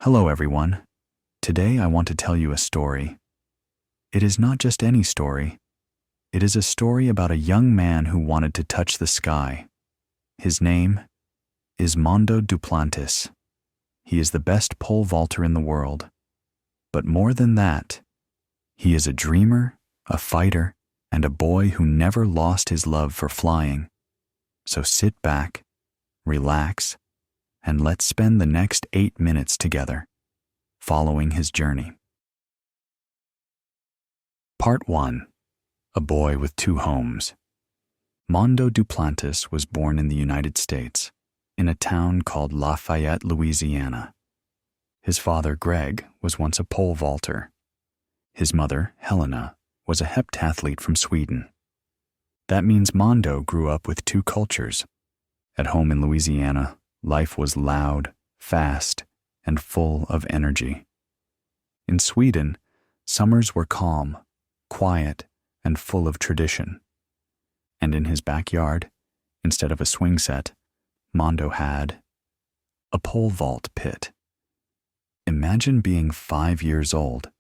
Hello everyone. Today I want to tell you a story. It is not just any story. It is a story about a young man who wanted to touch the sky. His name is Mondo Duplantis. He is the best pole vaulter in the world. But more than that, he is a dreamer, a fighter, and a boy who never lost his love for flying. So sit back, relax, and let's spend the next 8 minutes together, following his journey. Part 1. A Boy with Two Homes. Mondo Duplantis was born in the United States, in a town called Lafayette, Louisiana. His father, Greg, was once a pole vaulter. His mother, Helena, was a heptathlete from Sweden. That means Mondo grew up with two cultures. At home in Louisiana, life was loud, fast, and full of energy. In Sweden, summers were calm, quiet, and full of tradition. And in his backyard, instead of a swing set, Mondo had a pole vault pit. Imagine being 5 years old.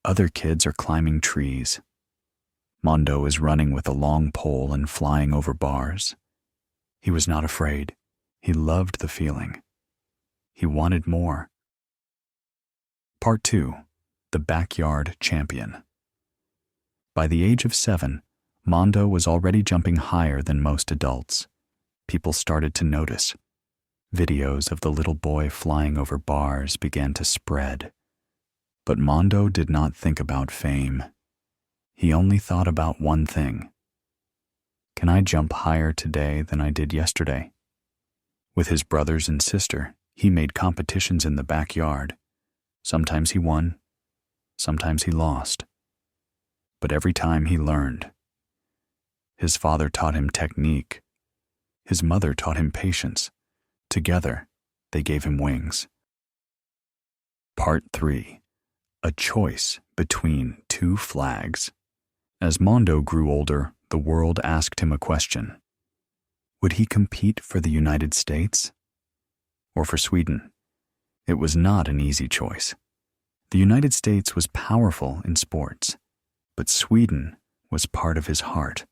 Other kids are climbing trees. Mondo is running with a long pole and flying over bars. He was not afraid. He loved the feeling. He wanted more. Part 2. The Backyard Champion. By the age of 7, Mondo was already jumping higher than most adults. People started to notice. Videos of the little boy flying over bars began to spread. But Mondo did not think about fame. He only thought about one thing. Can I jump higher today than I did yesterday? With his brothers and sister, he made competitions in the backyard. Sometimes he won, sometimes he lost. But every time he learned. His father taught him technique. His mother taught him patience. Together, they gave him wings. Part 3. A choice between two flags. As Mondo grew older, the world asked him a question. Would he compete for the United States or for Sweden? It was not an easy choice. The United States was powerful in sports, but Sweden was part of his heart.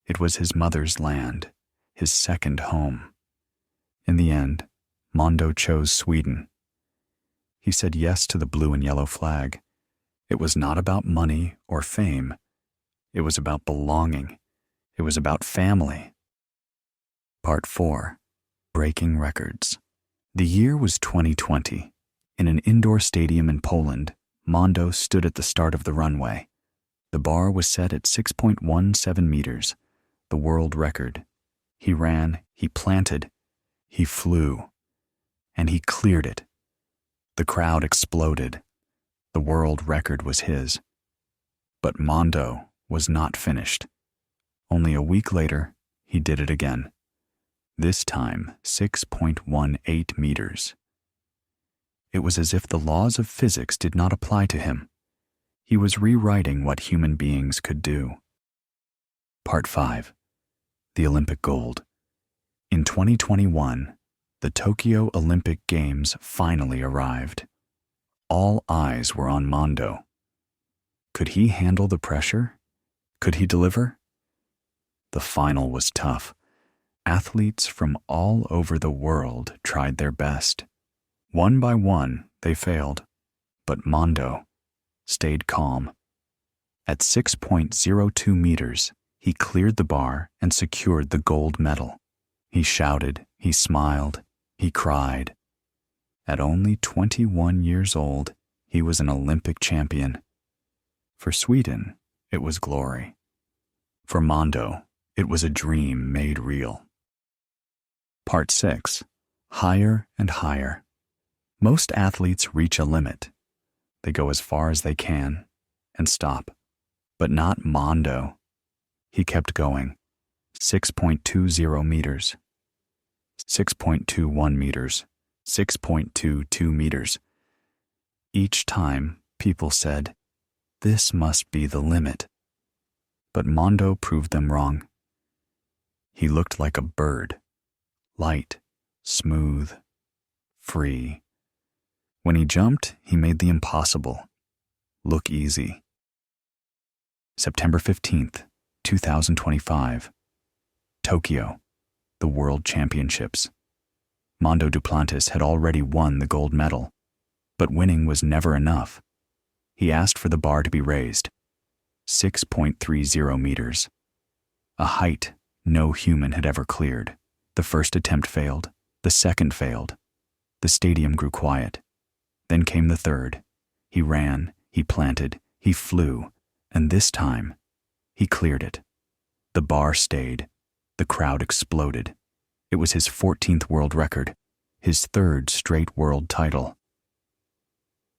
It was his mother's land, his second home. In the end, Mondo chose Sweden. He said yes to the blue and yellow flag. It was not about money or fame. It was about belonging. It was about family. Part 4. Breaking Records. The year was 2020. In an indoor stadium in Poland, Mondo stood at the start of the runway. The bar was set at 6.17 meters, the world record. He ran, he planted, he flew, and he cleared it. The crowd exploded. The world record was his. But Mondo was not finished. Only a week later, he did it again. This time 6.18 meters. It was as if the laws of physics did not apply to him. He was rewriting what human beings could do. Part 5. The Olympic Gold. In 2021, the Tokyo Olympic Games finally arrived. All eyes were on Mondo. Could he handle the pressure? Could he deliver? The final was tough. Athletes from all over the world tried their best. One by one, they failed, but Mondo stayed calm. At 6.02 meters, he cleared the bar and secured the gold medal. He shouted, he smiled, he cried. At only 21 years old, he was an Olympic champion. For Sweden, it was glory. For Mondo, it was a dream made real. Part 6. Higher and higher. Most athletes reach a limit. They go as far as they can and stop. But not Mondo. He kept going. 6.20 meters. 6.21 meters. 6.22 meters. Each time, people said, "This must be the limit." But Mondo proved them wrong. He looked like a bird. Light, smooth, free. When he jumped, he made the impossible look easy. September 15th, 2025. Tokyo, the World Championships. Mondo Duplantis had already won the gold medal, but winning was never enough. He asked for the bar to be raised, 6.30 meters, a height no human had ever cleared. The first attempt failed, the second failed. The stadium grew quiet. Then came the third. He ran, he planted, he flew, and this time, he cleared it. The bar stayed. The crowd exploded. It was his 14th world record, his third straight world title.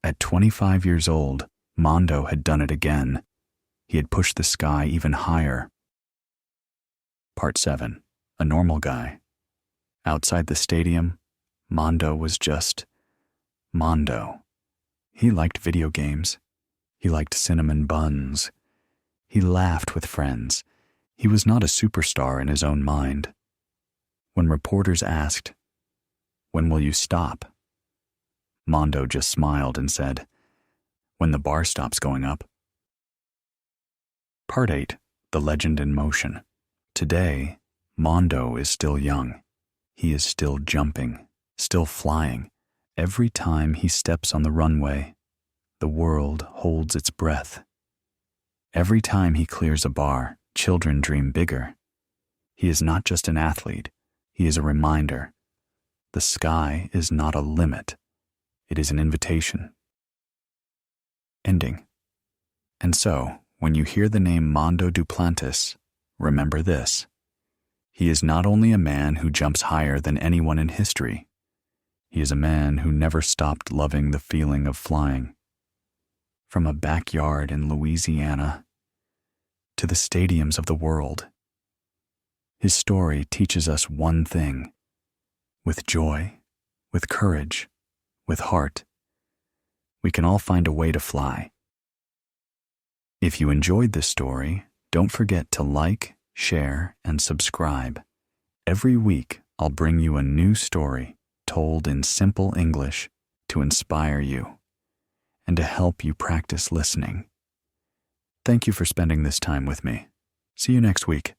At 25 years old, Mondo had done it again. He had pushed the sky even higher. Part 7. A normal guy. Outside the stadium, Mondo was just Mondo. He liked video games. He liked cinnamon buns. He laughed with friends. He was not a superstar in his own mind. When reporters asked, "When will you stop?" Mondo just smiled and said, "When the bar stops going up." Part 8. The Legend in Motion. Today, Mondo is still young. He is still jumping, still flying. Every time he steps on the runway, the world holds its breath. Every time he clears a bar, children dream bigger. He is not just an athlete, he is a reminder. The sky is not a limit, it is an invitation. Ending. And so, when you hear the name Mondo Duplantis, remember this. He is not only a man who jumps higher than anyone in history, he is a man who never stopped loving the feeling of flying. From a backyard in Louisiana to the stadiums of the world, his story teaches us one thing. With joy, with courage, with heart, we can all find a way to fly. If you enjoyed this story, don't forget to like, share, and subscribe. Every week, I'll bring you a new story told in simple English to inspire you and to help you practice listening. Thank you for spending this time with me. See you next week.